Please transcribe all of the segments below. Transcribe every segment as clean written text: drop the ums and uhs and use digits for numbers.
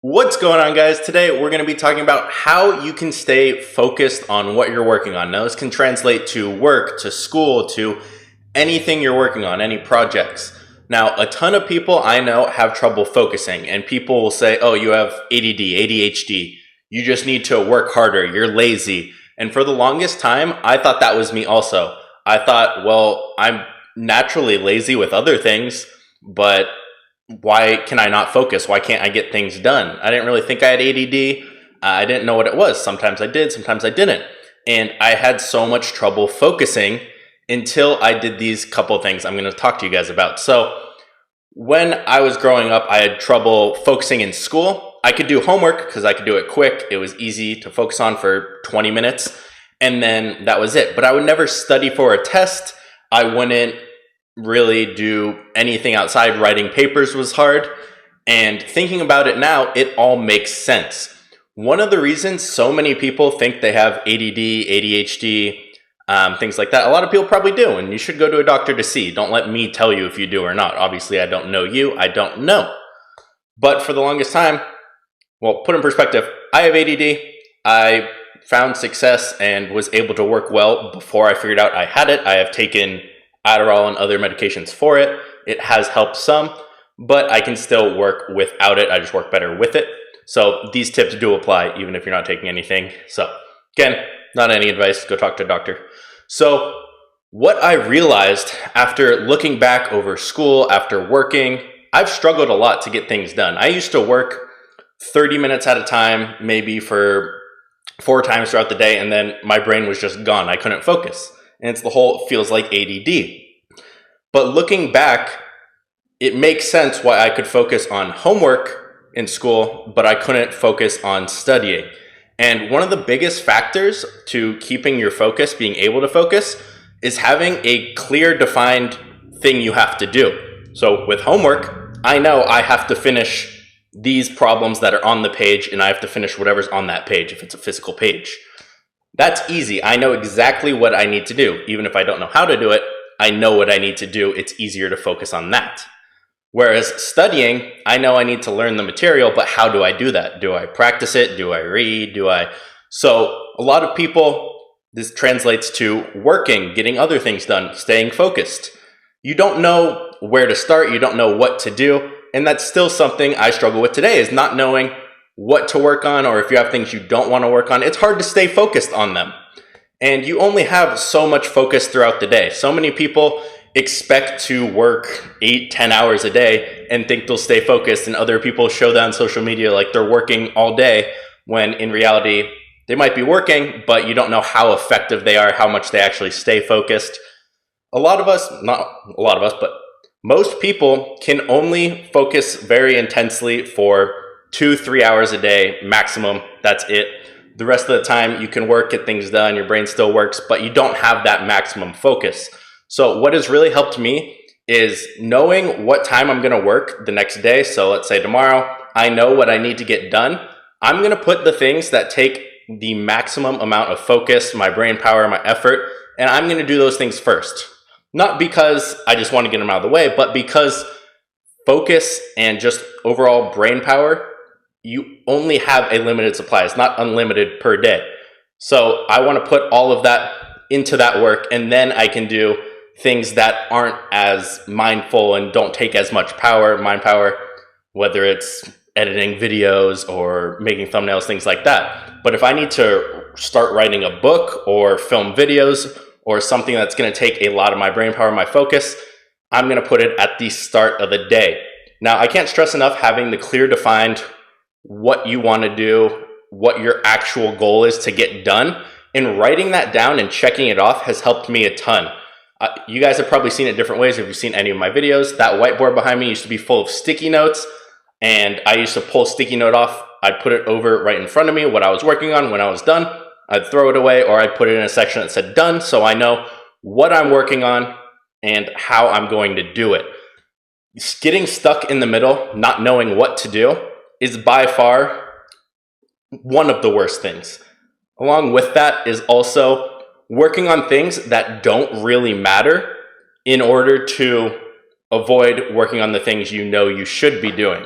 What's going on, guys? Today we're going to be talking about how you can stay focused on what you're working on. Now, this can translate to work, to school, to anything you're working on, any projects. Now, a ton of people I know have trouble focusing, and people will say, oh, you have ADD, ADHD, you just need to work harder, you're lazy. And for the longest time, I thought that was me also. I thought, well, I'm naturally lazy with other things, but why can I not focus? Why can't I get things done? I didn't really think I had ADD. I didn't know what it was. Sometimes I did, sometimes I didn't. And I had so much trouble focusing until I did these couple of things I'm going to talk to you guys about. So when I was growing up, I had trouble focusing in school. I could do homework because I could do it quick. It was easy to focus on for 20 minutes. And then that was it. But I would never study for a test. I wouldn't really do anything outside. Writing papers was hard. And thinking about it now, it all makes sense. One of the reasons so many people think they have ADD, ADHD, things like that, a lot of people probably do, and you should go to a doctor to see. Don't let me tell you if you do or not. Obviously, I don't know you. I don't know. But for the longest time, well, put in perspective, I have ADD. I found success and was able to work well before I figured out I had it. I have taken Adderall and other medications for it. It has helped some, but I can still work without it. I just work better with it. So these tips do apply even if you're not taking anything. So again, not any advice, go talk to a doctor. So what I realized after looking back over school, after working, I've struggled a lot to get things done. I used to work 30 minutes at a time, maybe for 4 times throughout the day, and then my brain was just gone. I couldn't focus. And it's the whole feels like ADD. But looking back, it makes sense why I could focus on homework in school, but I couldn't focus on studying. And one of the biggest factors to keeping your focus, being able to focus, is having a clear, defined thing you have to do. So with homework, I know I have to finish these problems that are on the page, and I have to finish whatever's on that page if it's a physical page. That's easy. I know exactly what I need to do. Even if I don't know how to do it, I know what I need to do. It's easier to focus on that. Whereas studying, I know I need to learn the material, but how do I do that? Do I practice it? Do I read? So a lot of people, this translates to working, getting other things done, staying focused. You don't know where to start. You don't know what to do. And that's still something I struggle with today, is not knowing what to work on, or if you have things you don't want to work on, it's hard to stay focused on them. And you only have so much focus throughout the day. So many people expect to work 8-10 hours a day and think they'll stay focused, and other people show that on social media like they're working all day, when in reality they might be working, but you don't know how effective they are, how much they actually stay focused. A lot of us, not a lot of us, but most people can only focus very intensely for 2-3 hours a day maximum. That's it. The rest of the time you can work, get things done, your brain still works, but you don't have that maximum focus. So what has really helped me is knowing what time I'm going to work the next day. So let's say tomorrow, I know what I need to get done. I'm going to put the things that take the maximum amount of focus, my brain power, my effort, and I'm going to do those things first. Not because I just want to get them out of the way, but because focus and just overall brain power, you only have a limited supply. It's not unlimited per day. So I want to put all of that into that work, and then I can do things that aren't as mindful and don't take as much mind power, whether it's editing videos or making thumbnails, things like that. But if I need to start writing a book or film videos or something that's going to take a lot of my brain power, my focus, I'm going to put it at the start of the day. Now, I can't stress enough having the clear, defined what you want to do, what your actual goal is to get done, and writing that down and checking it off has helped me a ton. You guys have probably seen it different ways if you've seen any of my videos. That whiteboard behind me used to be full of sticky notes, and I used to pull a sticky note off. I'd put it over right in front of me, what I was working on. When I was done, I'd throw it away, or I'd put it in a section that said done, so I know what I'm working on and how I'm going to do it. Getting stuck in the middle, not knowing what to do, is by far one of the worst things. Along with that is also working on things that don't really matter in order to avoid working on the things you know you should be doing.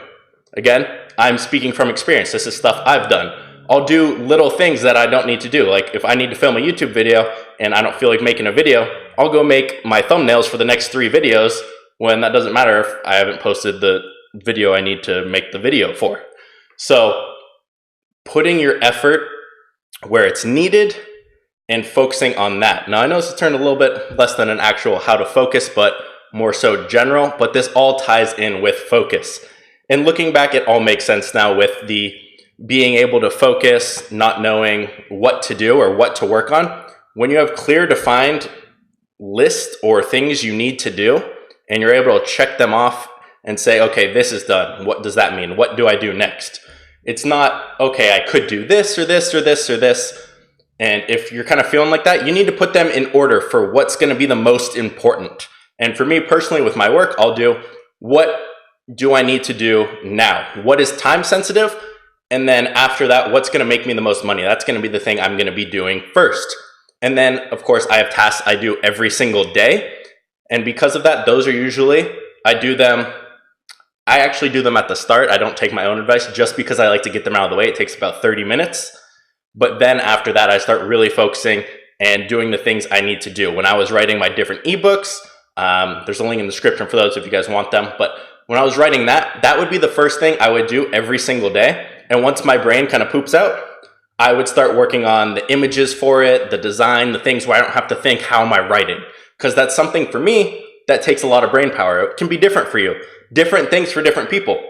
Again, I'm speaking from experience. This is stuff I've done. I'll do little things that I don't need to do. Like if I need to film a YouTube video and I don't feel like making a video, I'll go make my thumbnails for the next 3 videos when that doesn't matter if I haven't posted the video I need to make the video for. So putting your effort where it's needed and focusing on that. Now I know this has turned a little bit less than an actual how to focus, but more so general, but this all ties in with focus. And looking back, it all makes sense now with the being able to focus, not knowing what to do or what to work on. When you have clear defined lists or things you need to do, and you're able to check them off and say, okay, this is done. What does that mean? What do I do next? It's not, okay, I could do this or this or this or this. And if you're kind of feeling like that, you need to put them in order for what's going to be the most important. And for me personally, with my work, I'll do, what do I need to do now? What is time sensitive? And then after that, what's going to make me the most money? That's going to be the thing I'm going to be doing first. And then, of course, I have tasks I do every single day. And because of that, those are usually, I actually do them at the start. I don't take my own advice just because I like to get them out of the way. It takes about 30 minutes. But then after that, I start really focusing and doing the things I need to do. When I was writing my different ebooks, there's a link in the description for those if you guys want them. But when I was writing that would be the first thing I would do every single day. And once my brain kind of poops out, I would start working on the images for it, the design, the things where I don't have to think, how am I writing? Because that's something for me that takes a lot of brain power. It can be different for you. Different things for different people.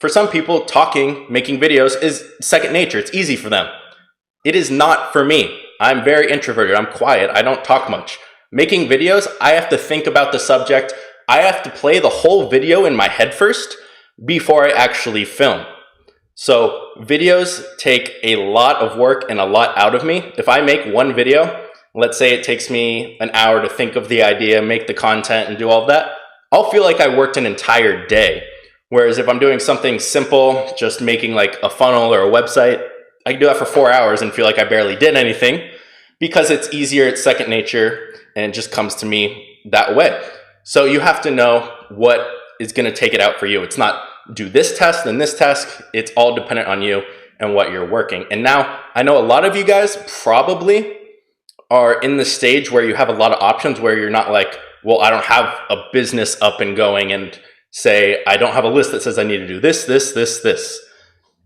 For some people, talking, making videos is second nature. It's easy for them. It is not for me. I'm very introverted. I'm quiet. I don't talk much. Making videos, I have to think about the subject. I have to play the whole video in my head first before I actually film. So videos take a lot of work and a lot out of me. If I make one video, let's say it takes me an hour to think of the idea, make the content, and do all of that, I'll feel like I worked an entire day. Whereas if I'm doing something simple, just making like a funnel or a website, I can do that for 4 hours and feel like I barely did anything because it's easier, it's second nature, and it just comes to me that way. So you have to know what is going to take it out for you. It's not do this test and this task. It's all dependent on you and what you're working. And now I know a lot of you guys probably are in the stage where you have a lot of options where you're not like, well, I don't have a business up and going and say, I don't have a list that says I need to do this, this, this, this.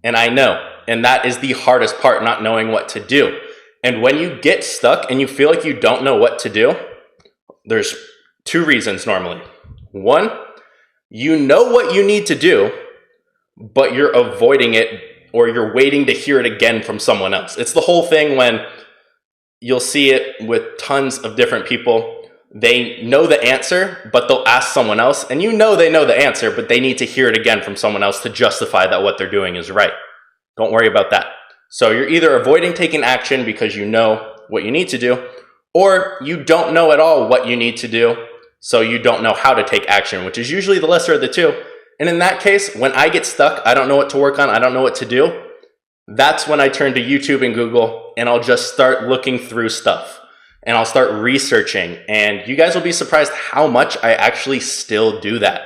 And I know, and that is the hardest part, not knowing what to do. And when you get stuck and you feel like you don't know what to do, there's 2 reasons normally. 1, you know what you need to do, but you're avoiding it or you're waiting to hear it again from someone else. It's the whole thing when you'll see it with tons of different people. They know the answer, but they'll ask someone else, and you know they know the answer, but they need to hear it again from someone else to justify that what they're doing is right. Don't worry about that. So you're either avoiding taking action because you know what you need to do, or you don't know at all what you need to do, so you don't know how to take action, which is usually the lesser of the 2. And in that case, when I get stuck, I don't know what to work on, I don't know what to do, that's when I turn to YouTube and Google, and I'll just start looking through stuff. And I'll start researching. And you guys will be surprised how much I actually still do that.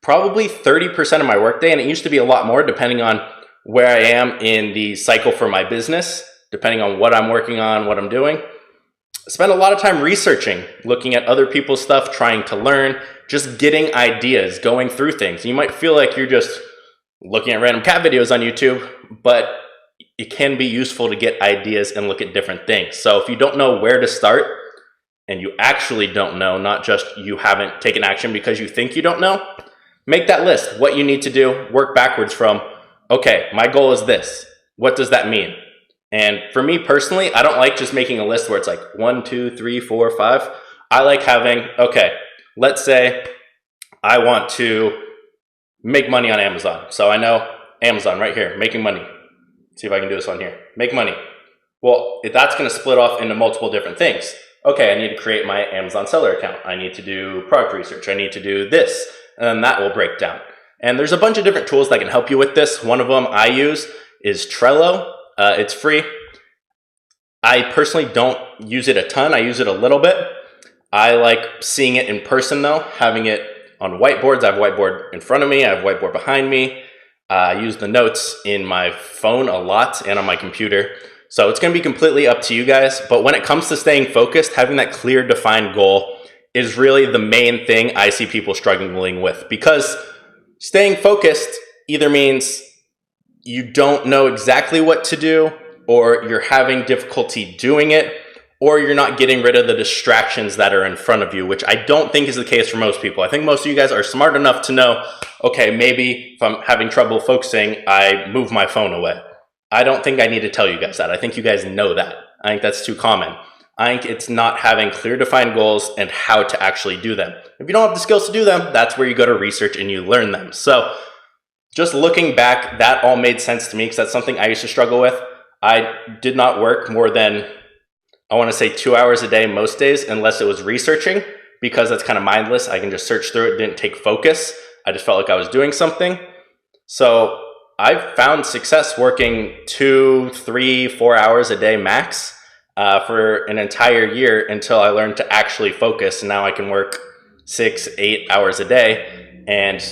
Probably 30% of my workday, and it used to be a lot more depending on where I am in the cycle for my business, depending on what I'm working on, what I'm doing. I spend a lot of time researching, looking at other people's stuff, trying to learn, just getting ideas, going through things. You might feel like you're just looking at random cat videos on YouTube, but it can be useful to get ideas and look at different things. So if you don't know where to start, and you actually don't know, not just you haven't taken action because you think you don't know, make that list. What you need to do, work backwards from, okay, my goal is this. What does that mean? And for me personally, I don't like just making a list where it's like 1, 2, 3, 4, 5. I like having, okay, let's say I want to make money on Amazon. So I know Amazon right here, making money. See if I can do this on here. Make money. Well, if that's going to split off into multiple different things. Okay, I need to create my Amazon seller account. I need to do product research. I need to do this. And then that will break down. And there's a bunch of different tools that can help you with this. One of them I use is Trello. It's free. I personally don't use it a ton. I use it a little bit. I like seeing it in person though, having it on whiteboards. I have a whiteboard in front of me. I have a whiteboard behind me. I use the notes in my phone a lot and on my computer. So it's going to be completely up to you guys. But when it comes to staying focused, having that clear, defined goal is really the main thing I see people struggling with, because staying focused either means you don't know exactly what to do, or you're having difficulty doing it, or you're not getting rid of the distractions that are in front of you, which I don't think is the case for most people. I think most of you guys are smart enough to know, okay, maybe if I'm having trouble focusing, I move my phone away. I don't think I need to tell you guys that. I think you guys know that. I think that's too common. I think it's not having clear defined goals and how to actually do them. If you don't have the skills to do them, that's where you go to research and you learn them. So just looking back, that all made sense to me, because that's something I used to struggle with. I did not work more than, I want to say, 2 hours a day most days, unless it was researching, because that's kind of mindless. I can just search through it, didn't take focus. I just felt like I was doing something. So I've found success working 2, 3, 4 hours a day max for an entire year, until I learned to actually focus. And now I can work 6, 8 hours a day. And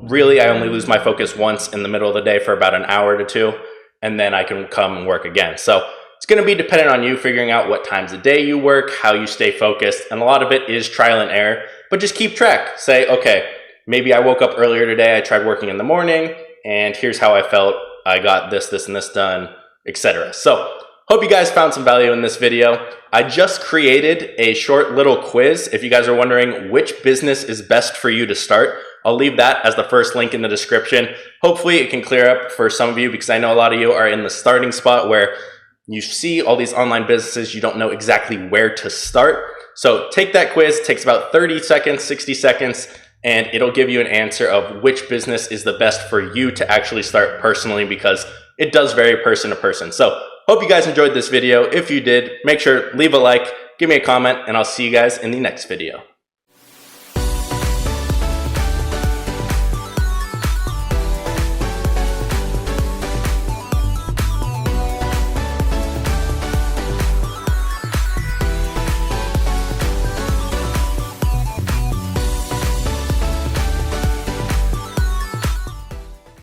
really, I only lose my focus once in the middle of the day for about an hour to 2, and then I can come and work again. So it's going to be dependent on you figuring out what times of day you work, how you stay focused, and a lot of it is trial and error, but just keep track. Say, okay, maybe I woke up earlier today, I tried working in the morning, and here's how I felt. I got this, this, and this done, etc. So hope you guys found some value in this video. I just created a short little quiz. If you guys are wondering which business is best for you to start, I'll leave that as the first link in the description. Hopefully it can clear up for some of you, because I know a lot of you are in the starting spot where you see all these online businesses, you don't know exactly where to start. So take that quiz. It takes about 30 seconds, 60 seconds, and it'll give you an answer of which business is the best for you to actually start personally, because it does vary person to person. So hope you guys enjoyed this video. If you did, make sure leave a like, give me a comment, and I'll see you guys in the next video.